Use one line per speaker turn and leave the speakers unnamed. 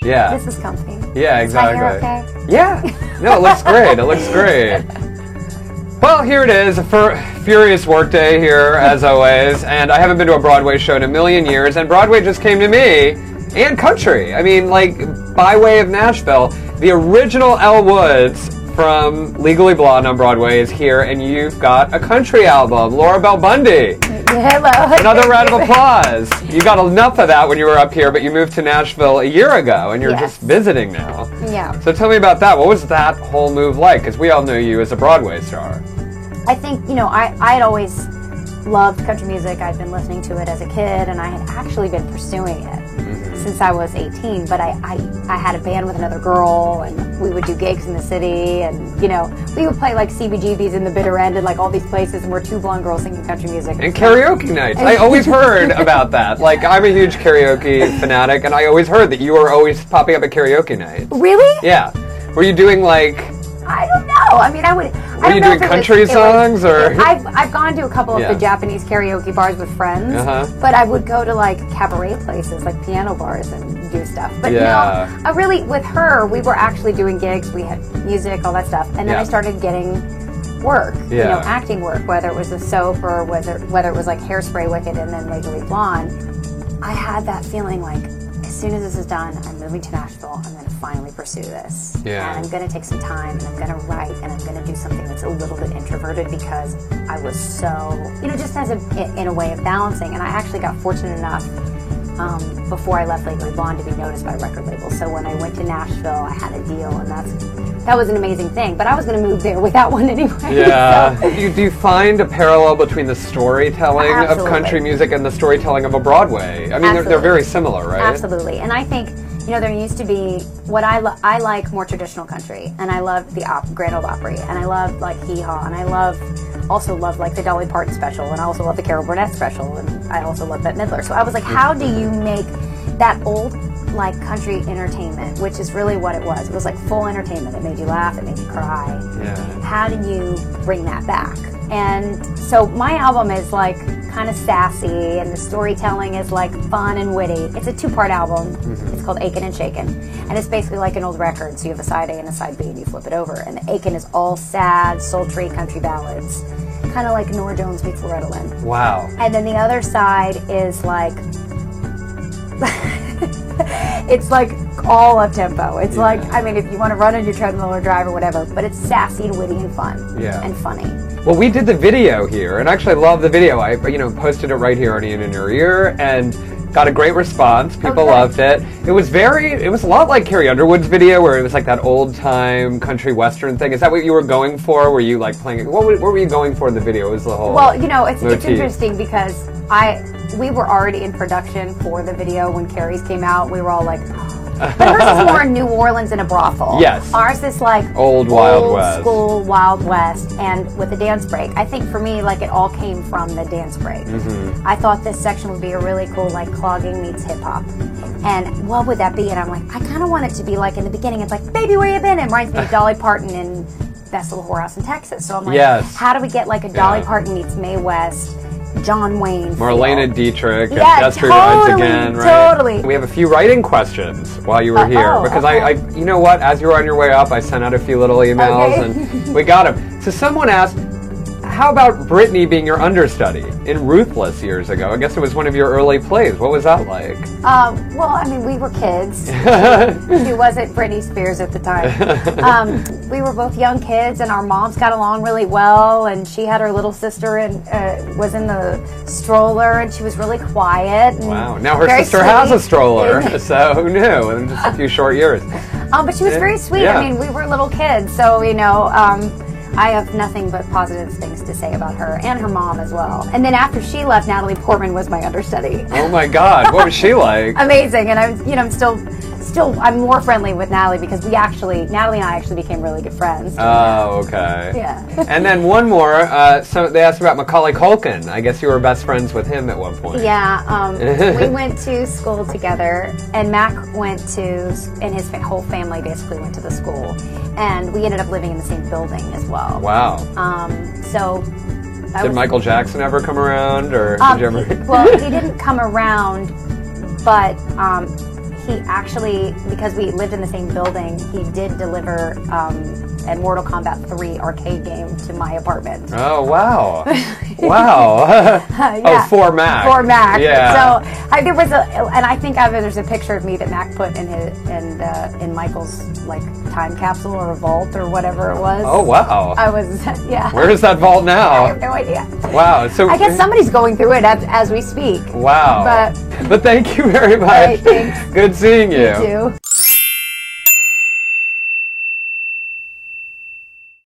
Yeah.
This is comfy.
Yeah, exactly.
Is my hair okay?
Yeah. No, it looks great. It looks great. Well, here it is, a furious workday here, as always, and I haven't been to a Broadway show in a million years, and Broadway just came to me, and country. I mean, like, by way of Nashville, the original Elle Woods from Legally Blonde on Broadway is here, and you've got a country album, Laura Bell Bundy.
Hello.
Another round of applause. You got enough of that when you were up here, but you moved to Nashville a year ago, and you're just visiting now.
Yeah.
So tell me about that. What was that whole move like? Because we all knew you as a Broadway star.
I think, you know, I had always loved country music. I'd been listening to it as a kid, and I had actually been pursuing it since I was 18. But I had a band with another girl, and we would do gigs in the city, and, you know, we would play like CBGBs in the Bitter End and like all these places, and we're two blonde girls singing country music.
And karaoke nights. I always heard about that. Like, I'm a huge karaoke fanatic, and I always heard that you were always popping up at karaoke nights.
Really?
Yeah. Were you doing like...
I don't know. I mean, I would...
Were you doing country songs, or...?
I've gone to a couple of the Japanese karaoke bars with friends, but I would go to, like, cabaret places, like piano bars, and do stuff. But no, I really, with her, we were actually doing gigs. We had music, all that stuff. And then I started getting work, you know, acting work, whether it was a soap or whether it was, like, Hairspray, Wicked, and then Legally Blonde. I had that feeling, like, as soon as this is done, I'm moving to Nashville. I'm going to finally pursue this.
Yeah.
And I'm going to take some time, and I'm going to write, and I'm going to do something that's a little bit introverted because I was so, you know, just as in a way of balancing. And I actually got fortunate enough before I left Legally Blonde to be noticed by record labels. So when I went to Nashville, I had a deal, and that was an amazing thing. But I was going to move there without one anyway.
Yeah. So. Do you find a parallel between the storytelling of country music and the storytelling of a Broadway? I mean, they're very similar, right?
Absolutely. And I think, you know, there used to be what I like more traditional country, and I love the Grand Ole Opry, and I love like Hee Haw, and I also love like the Dolly Parton special, and I also love the Carol Burnett special, and I also love Bette Midler. So I was like, how do you make that old like country entertainment, which is really what it was. It was like full entertainment. It made you laugh, it made you cry.
Yeah.
How do you bring that back? And so my album is like kind of sassy, and the storytelling is like fun and witty. It's a 2-part album. It's called Achin' and Shakin', and it's basically like an old record. So you have a side A and a side B, and you flip it over. And the Achin' is all sad, sultry country ballads, kind of like Norah Jones meets Loretta Lynn.
Wow.
And then the other side is like it's like all up tempo. It's like, I mean, if you want to run on your treadmill or drive or whatever, but it's sassy and witty and fun and funny.
Well, we did the video here, and actually I love the video. I, posted it right here on Ian in Your Ear, and got a great response. People loved it. It was a lot like Carrie Underwood's video, where it was like that old-time country western thing. Is that what you were going for? Were you like playing, what were you going for in the video? It was the whole
Well, it's interesting because we were already in production for the video when Carrie's came out. We were all like, but hers is more in New Orleans in a brothel.
Yes.
Ours is like
old Wild West.
School Wild West, and with a dance break. I think for me, like, it all came from the dance break. I thought this section would be a really cool, like, clogging meets hip hop. And what would that be? And I'm like, I kind of want it to be like in the beginning, it's like, baby, where you been? It reminds me of Dolly Parton in Best Little Whorehouse in Texas. So I'm like, how do we get like a Dolly Parton meets Mae West, John Wayne,
Marlena Dietrich, and Desperate Rides Again, right?
Totally.
We have a few writing questions while you were here, because I, you know what, as you were on your way up, I sent out a few little emails, and we got them. So someone asked, how about Brittany being your understudy in Ruthless years ago? I guess it was one of your early plays. What was that like?
Well, I mean, we were kids. She wasn't Britney Spears at the time. We were both young kids, and our moms got along really well, and she had her little sister and was in the stroller, and she was really quiet. And
wow. Now her sister has a stroller, so who knew in just a few short years.
But she was very sweet. I mean, we were little kids, so, I have nothing but positive things to say about her and her mom as well. And then after she left, Natalie Portman was my understudy.
Oh my God, what was she like?
Amazing, and I'm I'm more friendly with Natalie because Natalie and I actually became really good friends.
Oh, okay.
Yeah.
And then one more, so they asked about Macaulay Culkin. I guess you were best friends with him at one point.
Yeah, we went to school together, and Mac and his whole family basically went to the school. And we ended up living in the same building as well.
Wow. Did Michael Jackson ever come around, or did you ever?
Well, he didn't come around, but he actually, because we lived in the same building, he did deliver a Mortal Kombat 3 arcade game to my apartment.
Oh, wow. Wow.
Yeah.
Oh, for Mac.
For Mac.
Yeah.
So there was and I think there's a picture of me that Mac put in Michael's like time capsule or vault or whatever it was.
Oh, wow.
I was, yeah.
Where is that vault now?
I have no idea.
Wow. So
I guess somebody's going through it as we speak.
Wow. But thank you very much.
All right, thanks.
Good seeing you.
You too.